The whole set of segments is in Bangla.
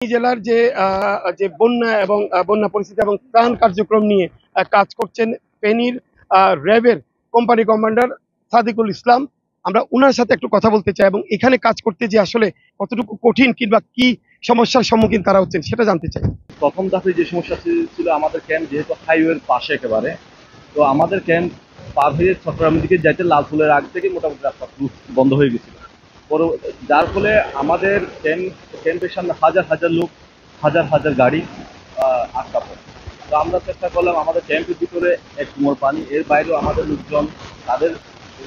জেলার যে বন্যা এবং বন্যা পরিস্থিতি এবং ত্রাণ কার্যক্রম নিয়ে কাজ করছেন ফেনীর র্যাবের কোম্পানি কমান্ডার সাদিকুল ইসলাম। আমরা ওনার সাথে একটু কথা বলতে চাই এবং এখানে কাজ করতে যে আসলে কতটুকু কঠিন কিংবা কি সমস্যার সম্মুখীন তারা হচ্ছেন সেটা জানতে চাই। প্রথম ধাপে যে সমস্যা ছিল আমাদের ক্যাম্প যেহেতু হাইওয়ের পাশে একেবারে, তো আমাদের ক্যাম্প পার হয়ে চট্টগ্রামের দিকে যাইতে লালফুলের আগ থেকে মোটামুটি রাস্তা বন্ধ হয়ে গেছিল। যার ফলে আমাদের ক্যাম্পের সামনে হাজার হাজার লোক, হাজার হাজার গাড়ি আটকা পড়ে। তো আমরা চেষ্টা করলাম আমাদের ক্যাম্পের ভিতরে এক কুমোর পানি, এর বাইরেও আমাদের লোকজন তাদের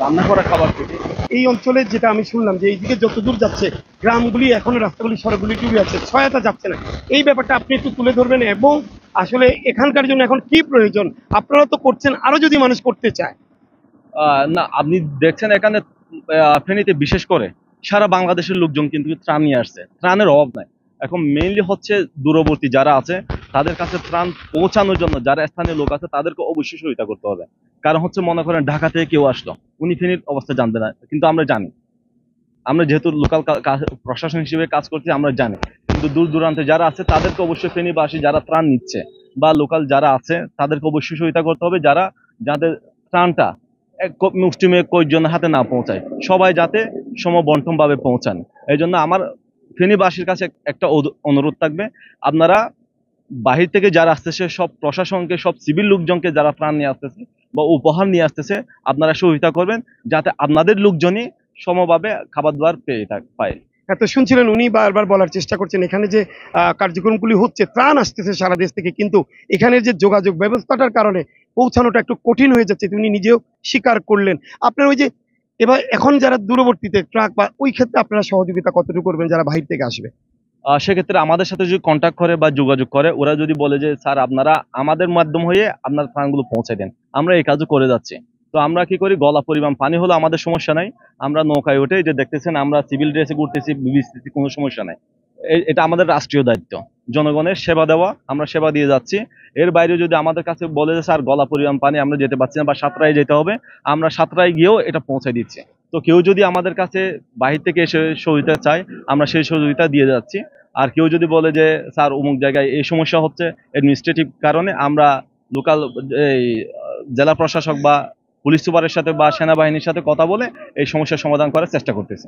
রান্না করা খাবার থেকে। এই অঞ্চলে যেটা আমি শুনলাম যে এইদিকে যত দূর যাচ্ছে গ্রামগুলি এখনো রাস্তাগুলি সড়কগুলি ডুবে আছে, সহায়তা যাচ্ছে না। এই ব্যাপারটা আপনি একটু তুলে ধরবেন এবং আসলে এখানকার জন্য এখন কি প্রয়োজন, আপনারা তো করছেন, আরো যদি মানুষ করতে চায়। না, আপনি দেখছেন এখানে ফেনীতে বিশেষ করে সারা বাংলাদেশের লোকজন কিন্তু ত্রাণ নিয়ে আসছে, ত্রাণের অভাব নাই। এখন মেইনলি হচ্ছে দূরবর্তী যারা আছে তাদের কাছে ত্রাণ পৌঁছানোর জন্য যারা স্থানীয় লোক আছে তাদেরকে অবশ্যই সহায়তা করতে হবে। কারণ হচ্ছে মনে করেন ঢাকা থেকে কেউ আসলো, উনি ফেনীর অবস্থা জানবে না, কিন্তু আমরা জানি। আমরা যেহেতু লোকাল প্রশাসন হিসেবে কাজ করছি আমরা জানি, কিন্তু দূর দূরান্তে যারা আছে তাদেরকে অবশ্যই ফেনীবাসী যারা ত্রাণ নিচ্ছে বা লোকাল যারা আছে তাদেরকে অবশ্যই সহায়তা করতে হবে, যাদের ত্রাণটা মুষ্টিমে কয়েকজনের হাতে না পৌঁছায়, সবাই যাতে সমবন্টন ভাবে পৌঁছান। এই জন্য আমার ফেনীবাসীর কাছে একটা অনুরোধ থাকবে, আপনারা বাহির থেকে যারা আসতেছে সব প্রশাসনকে, সব সিভিল লোকজনকে যারা ত্রাণ নিয়ে আসতেছে বা উপহার নিয়ে আসতেছে, আপনারা সহায়তা করবেন যাতে আপনাদের লোকজনই সমভাবে খাবার দাবার পায়। এত শুনছিলেন, উনি বারবার বলার চেষ্টা করছেন এখানে যে কার্যক্রমগুলি হচ্ছে, ত্রাণ আসতেছে সারা দেশ থেকে, কিন্তু এখানের যে যোগাযোগ ব্যবস্থাটার কারণে পৌঁছানোটা একটু কঠিন হয়ে যাচ্ছে, তিনি নিজেও স্বীকার করলেন। আপনার ওই যে এবার এখন যারা দূরবর্তীতে ট্রাক বা ওই ক্ষেত্রে আপনারা সহযোগিতা কতটুকু করবেন যারা বাহির থেকে আসবে? সেক্ষেত্রে আমাদের সাথে যদি কন্ট্যাক্ট করে বা যোগাযোগ করে, ওরা যদি বলে যে স্যার আপনারা আমাদের মাধ্যম হয়ে আপনার ত্রাণগুলো পৌঁছে দেন, আমরা এই কাজও করে যাচ্ছি। তো আমরা কি করি, গলা পরিমাণ পানি হলো আমাদের সমস্যা নাই, আমরা নৌকায় উঠে যে দেখতেছেন আমরা সিভিল ড্রেসে ঘুরতেছি, ভিজতেছি, কোনো সমস্যা নাই। এটা আমাদের রাষ্ট্রীয় দায়িত্ব, জনগণের সেবা দেওয়া, আমরা সেবা দিয়ে যাচ্ছি। এর বাইরে যদি আমাদের কাছে বলে যে স্যার গলা পরিমাণ পানি আমরা যেতে পারছি না বা সাঁতরায় যেতে হবে, আমরা সাঁতরায় গিয়েও এটা পৌঁছে দিচ্ছি। তো কেউ যদি আমাদের কাছে বাহির থেকে এসে সহযোগিতা চায়, আমরা সেই সহযোগিতা দিয়ে যাচ্ছি। আর কেউ যদি বলে যে স্যার অমুক জায়গায় এই সমস্যা হচ্ছে অ্যাডমিনিস্ট্রেটিভ কারণে, আমরা লোকাল এই জেলা প্রশাসক বা পুলিশ সুপারের সাথে বা সেনাবাহিনীর সাথে কথা বলে এই সমস্যার সমাধান করার চেষ্টা করতেছি।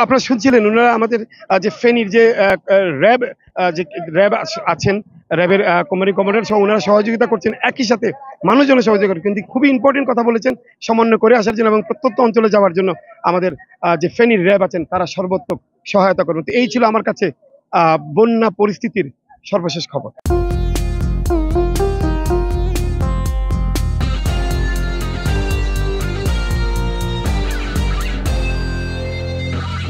আপনারা শুনছিলেন ওনারা আমাদের যে ফেনীর যে র্যাব যে র্যাব আছেন, র্যাবের কোম্পানি কমান্ডার সহ ওনারা সহযোগিতা করছেন, একই সাথে মানুষজনের সহযোগিতা করছেন। কিন্তু খুবই ইম্পর্টেন্ট কথা বলেছেন, সমন্বয় করে আসার জন্য এবং প্রত্যন্ত অঞ্চলে যাওয়ার জন্য আমাদের যে ফেনীর র্যাব আছেন তারা সর্বোত্তম সহায়তা করবেন। তো এই ছিল আমার কাছে বন্যা পরিস্থিতির সর্বশেষ খবর।